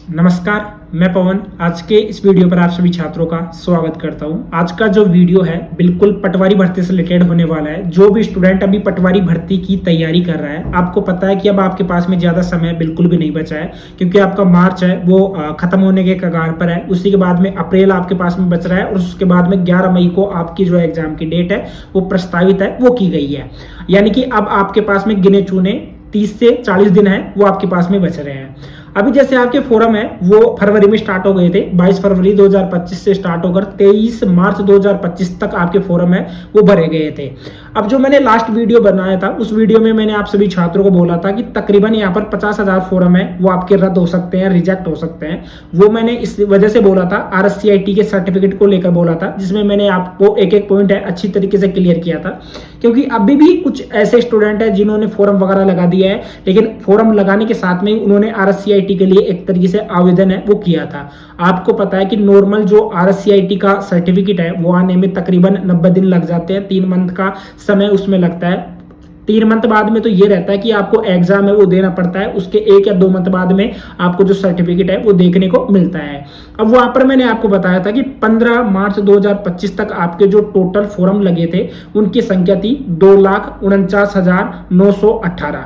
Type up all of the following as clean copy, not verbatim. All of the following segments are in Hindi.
नमस्कार, मैं पवन। आज के इस वीडियो पर आप सभी छात्रों का स्वागत करता हूं। आज का जो वीडियो है बिल्कुल पटवारी भर्ती से रिलेटेड होने वाला है। जो भी स्टूडेंट अभी पटवारी भर्ती की तैयारी कर रहा है, आपको पता है कि अब आपके पास में ज़्यादा समय बिल्कुल भी नहीं बचा है, क्योंकि आपका मार्च है वो खत्म होने के कगार पर है। उसी के बाद में अप्रैल आपके पास में बच रहा है और उसके बाद में 11 मई को आपकी जो एग्जाम की डेट है वो प्रस्तावित है, वो की गई है। यानी कि अब आपके पास में गिने चुने 30 से 40 दिन है वो आपके पास में बच रहे हैं। अभी जैसे आपके फोरम है वो फरवरी में स्टार्ट हो गए थे, 22 फरवरी 2025 से स्टार्ट होकर 23 मार्च 2025 तक आपके फोरम है वो भरे गए थे। अब जो मैंने लास्ट वीडियो बनाया था उस वीडियो में मैंने आप सभी छात्रों को बोला था कि तकरीबन यहाँ पर 50,000 फोरम है वो आपके रद्द हो सकते हैं, रिजेक्ट हो सकते हैं। वो मैंने इस वजह से बोला था, RSCIT के सर्टिफिकेट को लेकर बोला था, जिसमें मैंने आपको एक एक पॉइंट है अच्छी तरीके से क्लियर किया था। क्योंकि अभी भी कुछ ऐसे स्टूडेंट है जिन्होंने फॉर्म वगैरह लगा दिया है, लेकिन फॉर्म लगाने के साथ में ही उन्होंने RSCIT के लिए एक तरीके से आवेदन है वो किया था। आपको पता है कि नॉर्मल जो RSCIT का सर्टिफिकेट है वो आने में तकरीबन 90 दिन लग जाते हैं, 3 मंथ का समय उसमें लगता है। 3 मंथ बाद में तो ये रहता है कि आपको एग्जाम है वो देना पड़ता है, उसके 1 या 2 मंथ बाद में आपको जो सर्टिफिकेट है वो देखने को मिलता है। अब वहां पर मैंने आपको बताया था कि 15 मार्च 2025 तक आपके जो टोटल फॉर्म लगे थे उनकी संख्या थी 2,49,918।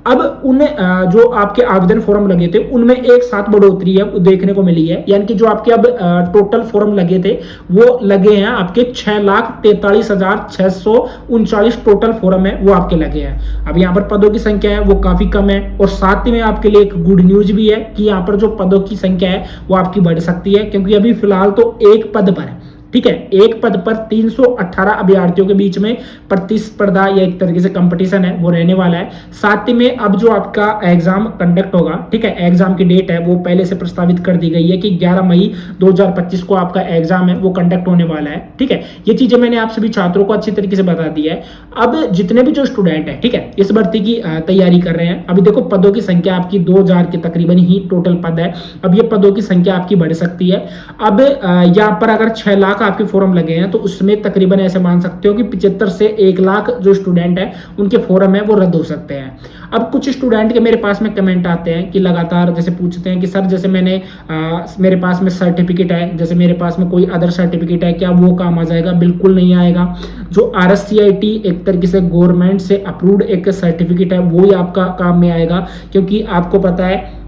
अब उन्हें जो आपके आवेदन फॉर्म लगे थे उनमें एक साथ बढ़ोतरी है वो देखने को मिली है। यानी कि जो आपके अब टोटल फॉर्म लगे थे वो लगे हैं आपके 6,43,639 टोटल फॉर्म है वो आपके लगे हैं। अब यहाँ पर पदों की संख्या है वो काफी कम है, और साथ ही में आपके लिए एक गुड न्यूज भी है कि यहाँ पर जो पदों की संख्या है वो आपकी बढ़ सकती है, क्योंकि अभी फिलहाल तो एक पद पर है, ठीक है, एक पद पर 318 अभ्यर्थियों के बीच में प्रतिस्पर्धा या एक तरीके से कंपटीशन है वो रहने वाला है। साथ ही में अब जो आपका एग्जाम कंडक्ट होगा, ठीक है, एग्जाम की डेट है वो पहले से प्रस्तावित कर दी गई है कि 11 मई 2025 को आपका एग्जाम है वो कंडक्ट होने वाला है। ठीक है, ये चीजें मैंने आप सभी छात्रों को अच्छी तरीके से बता दी है। अब जितने भी जो स्टूडेंट है, ठीक है, इस भर्ती की तैयारी कर रहे हैं, अभी देखो पदों की संख्या आपकी 2000 के तकरीबन ही टोटल पद है। अब ये पदों की संख्या आपकी बढ़ सकती है। अब यहाँ पर अगर 6 लाख आपके फॉर्म लगे हैं तो उसमें तकरीबन ऐसे मान सकते हो कि 75 से 1 लाख जो स्टूडेंट है उनके फॉर्म है वो रद्द हो सकते हैं। अब कुछ स्टूडेंट के मेरे पास में कमेंट आते हैं कि लगातार जैसे पूछते हैं कि सर जैसे मेरे पास में सर्टिफिकेट है, जैसे मेरे पास में कोई अदर सर्टिफिकेट है, क्या वो काम आ जाएगा? बिल्कुल नहीं आएगा। जो RSCIT एक तरीके से गवर्नमेंट से अप्रूव्ड एक सर्टिफिकेट है वो ही आपका काम में आएगा, क्योंकि आपको पता है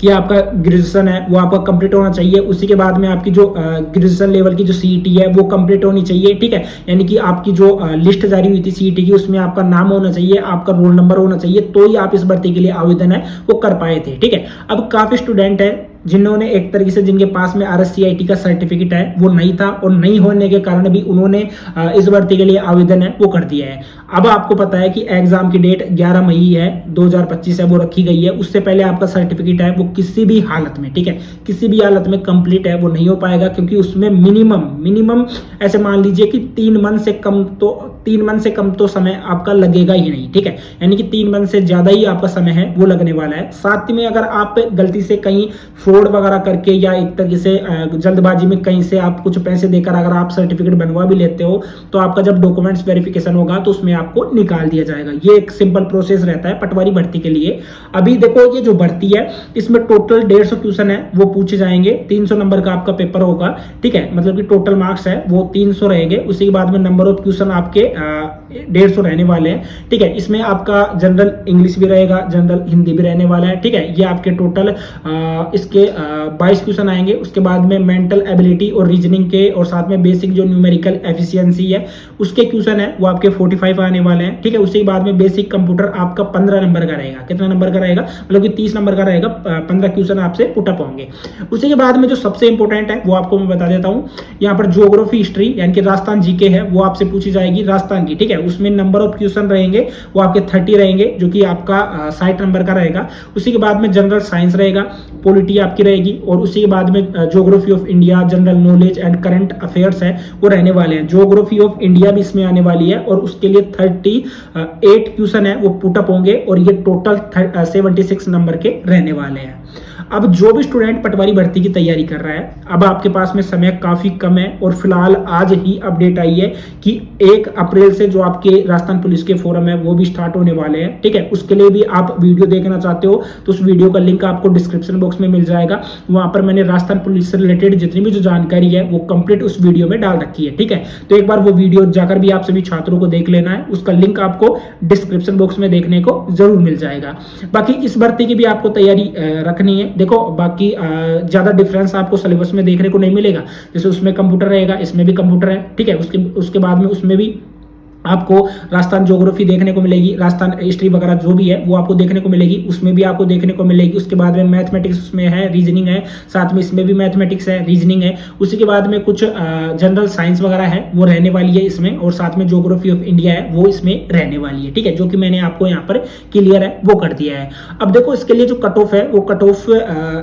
कि आपका ग्रेजुएशन है वो आपका कंप्लीट होना चाहिए। उसी के बाद में आपकी जो ग्रेजुएशन लेवल की जो CET है वो कंप्लीट होनी चाहिए, ठीक है। यानी कि आपकी जो लिस्ट जारी हुई थी CET की उसमें आपका नाम होना चाहिए, आपका रोल नंबर होना चाहिए, तो ही आप इस भर्ती के लिए आवेदन है वो कर पाए थे, ठीक है। अब काफी स्टूडेंट है जिन्होंने एक तरीके से जिनके पास में RSCIT का सर्टिफिकेट है वो नहीं था, और नहीं होने के कारण भी उन्होंने इस भर्ती के लिए आवेदन है वो कर दिया है। अब आपको पता है कि एग्जाम की डेट 11 मई है 2025 है वो रखी गई है। उससे पहले आपका सर्टिफिकेट है वो किसी भी हालत में, ठीक है, किसी भी हालत में कंप्लीट है वो नहीं हो पाएगा, क्योंकि उसमें मिनिमम ऐसे मान लीजिए कि 3 मंथ से कम तो समय आपका लगेगा ही नहीं, ठीक है। यानी कि 3 मंथ से ज्यादा ही आपका समय है वो लगने वाला है। साथ ही में अगर आप गलती से कहीं फ्रॉड वगैरह करके या एक तरीके से जल्दबाजी में कहीं से आप कुछ पैसे देकर अगर आप सर्टिफिकेट बनवा भी लेते हो तो आपका जब डॉक्यूमेंट्स वेरिफिकेशन होगा तो उसमें आपको निकाल दिया जाएगा। ये एक सिंपल प्रोसेस रहता है पटवारी भर्ती के लिए। अभी देखो ये जो भर्ती है इसमें टोटल 150 क्वेश्चन है वो पूछे जाएंगे, 300 नंबर का आपका पेपर होगा, ठीक है, मतलब कि टोटल मार्क्स है वो 300 रहेंगे। उसी के बाद में नंबर ऑफ क्वेश्चन आपके 150 रहने वाले हैं, ठीक है। इसमें आपका जनरल इंग्लिश भी रहेगा, जनरल हिंदी भी रहने वाला है, ठीक है। ये आपके टोटल इसके 22 क्वेश्चन आएंगे। उसके बाद में मेंटल एबिलिटी और रीजनिंग के, और साथ में बेसिक जो न्यूमेरिकल एफिशिएंसी है उसके क्वेश्चन है वो आपके 45 आने वाले हैं, ठीक है। उसके बाद में बेसिक कंप्यूटर आपका 15 नंबर का रहेगा। कितना नंबर का रहेगा? मतलब कि 30 नंबर का रहेगा, 15 क्वेश्चन आपसे पुटअप होंगे। उसी के बाद में जो सबसे इंपॉर्टेंट है वो आपको मैं बता देता हूँ, यहाँ पर ज्योग्राफी हिस्ट्री यानी कि राजस्थान जीके है वो आपसे पूछी जाएगी, राजस्थान की, ठीक है। उसमें नंबर ऑफ क्वेश्चन रहेंगे वो आपके 30 रहेंगे, जो कि आपका 60 नंबर का रहेगा। उसी के बाद में जनरल साइंस रहेगा, पॉलिटी आपकी रहेगी, और उसी के बाद में geography of India, general knowledge and current affairs है वो रहने वाले हैं। ज्योग्राफी ऑफ इंडिया भी इसमें आने वाली है, और उसके लिए 38 क्वेश्चन है वो पुटअप होंगे, और ये टोटल 76 नंबर के रहने वाले हैं। अब जो भी स्टूडेंट पटवारी भर्ती की तैयारी कर रहा है, अब आपके पास में समय काफी कम है और फिलहाल आज ही अपडेट आई है कि 1 अप्रैल से जो आपके राजस्थान पुलिस के फोरम है वो भी स्टार्ट होने वाले हैं। ठीक है, उसके लिए भी आप वीडियो देखना चाहते हो तो उस वीडियो का लिंक आपको डिस्क्रिप्शन बॉक्स में मिल जाएगा। वहां पर मैंने राजस्थान पुलिस से रिलेटेड जितनी भी जो जानकारी है वो कंप्लीट उस वीडियो में डाल रखी है। ठीक है, तो एक बार वो वीडियो जाकर भी आप सभी छात्रों को देख लेना है, उसका लिंक आपको डिस्क्रिप्शन बॉक्स में देखने को जरूर मिल जाएगा। बाकी इस भर्ती की भी आपको तैयारी रखनी है। देखो बाकी ज्यादा डिफरेंस आपको सिलेबस में देखने को नहीं मिलेगा, जैसे उसमें कंप्यूटर रहेगा, इसमें भी कंप्यूटर है। ठीक है, उसके बाद में उसमें भी आपको राजस्थान ज्योग्राफी देखने को मिलेगी, राजस्थान हिस्ट्री वगैरह जो भी है वो आपको देखने को मिलेगी, उसमें भी आपको देखने को मिलेगी। उसके बाद में मैथमेटिक्स उसमें है, रीजनिंग है, साथ में इसमें भी मैथमेटिक्स है, रीजनिंग है। उसी के बाद में कुछ जनरल साइंस वगैरह है वो रहने वाली है इसमें, और साथ में ज्योग्राफी ऑफ इंडिया है वो इसमें रहने वाली है। ठीक है, जो कि मैंने आपको यहाँ पर क्लियर है वो कर दिया है। अब देखो इसके लिए जो कट ऑफ है वो कट ऑफ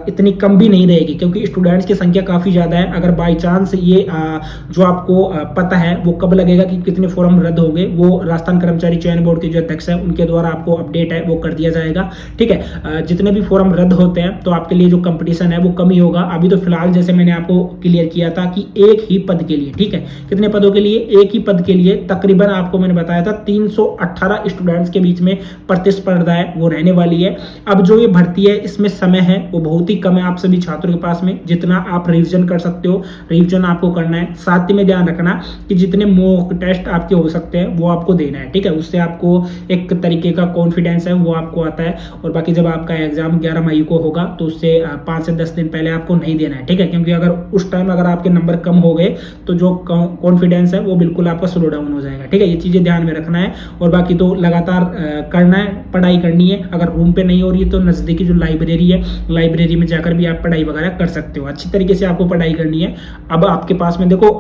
इतनी कम भी नहीं रहेगी, क्योंकि स्टूडेंट्स की संख्या काफी ज्यादा है। अगर बाई चांस ये जो आपको पता है वो कब लगेगा कि कितने फॉर्म रद्द हो गए, वो राजस्थान कर्मचारी चयन बोर्ड के जो अध्यक्ष है उनके द्वारा आपको अपडेट है वो कर दिया जाएगा। ठीक है, जितने भी फॉर्म रद्द होते हैं तो आपके लिए जो कंपटीशन है वो कम ही होगा। अभी तो फिलहाल जैसे मैंने आपको क्लियर किया था कि एक ही पद के लिए, ठीक है, कितने पदों के लिए, एक ही पद के लिए तकरीबन आपको मैंने बताया था 318 स्टूडेंट्स के बीच में प्रतिस्पर्धा है वो रहने वाली है। अब जो ये भर्ती है इसमें समय है वो बहुत ही कम है आप सभी छात्रों के पास में, जितना आप रिविजन कर सकते हो रिविजन आपको करना है। साथ ही में ध्यान रखना कि जितने मॉक टेस्ट आपके हो सकते हैं वो आपको देना है। ठीक है, उससे आपको एक तरीके का कॉन्फिडेंस है वो आपको आता है। और बाकी जब आपका एग्जाम 11 मई को होगा तो उससे 5 से 10 दिन पहले आपको नहीं देना है। ठीक है, क्योंकि अगर उस टाइम अगर आपके नंबर कम हो गए तो जो कॉन्फिडेंस है वो बिल्कुल आपका स्लो डाउन हो जाएगा। ठीक है, ये चीजें ध्यान में रखना है। और बाकी तो लगातार करना है, पढ़ाई करनी है। अगर रूम पे नहीं हो रही है तो नजदीकी जो लाइब्रेरी है, लाइब्रेरी में जाकर भी आप पढ़ाई वगैरह कर सकते हो। अच्छी तरीके से आपको पढ़ाई करनी है। अब आपके पास में देखो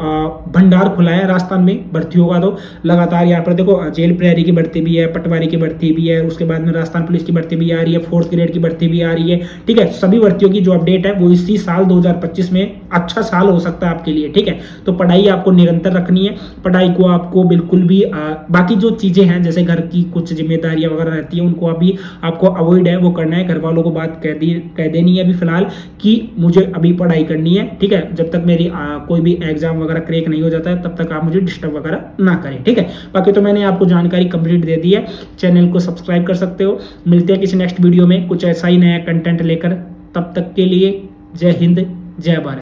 भंडार खुला है राजस्थान में भर्ती होगा तो लगातार यहाँ पर देखो जेल प्रहरी की भर्ती भी है, पटवारी की भर्ती भी है, उसके बाद में राजस्थान पुलिस की भर्ती भी आ रही है, 4th ग्रेड की भर्ती भी आ रही है। ठीक है, सभी भर्तियों की जो अपडेट है वो इसी साल 2025 में अच्छा साल हो सकता है आपके लिए। ठीक है, तो पढ़ाई आपको निरंतर रखनी है। पढ़ाई को आपको बिल्कुल भी बाकी जो चीजें हैं जैसे घर की कुछ जिम्मेदारियां वगैरह रहती है उनको अभी आपको अवॉइड है वो करना है। घर वालों को बात कह देनी है अभी फिलहाल कि मुझे अभी पढ़ाई करनी है। ठीक है, जब तक मेरी कोई भी एग्जाम वगैरह क्रैक नहीं हो जाता है तब तक आप मुझे डिस्टर्ब वगैरह ना करें। ठीक है, बाकी तो मैंने आपको जानकारी कंप्लीट दे दी है। चैनल को सब्सक्राइब कर सकते हो। मिलते हैं किसी नेक्स्ट वीडियो में कुछ ऐसा ही नया कंटेंट लेकर। तब तक के लिए जय हिंद, जय भारत।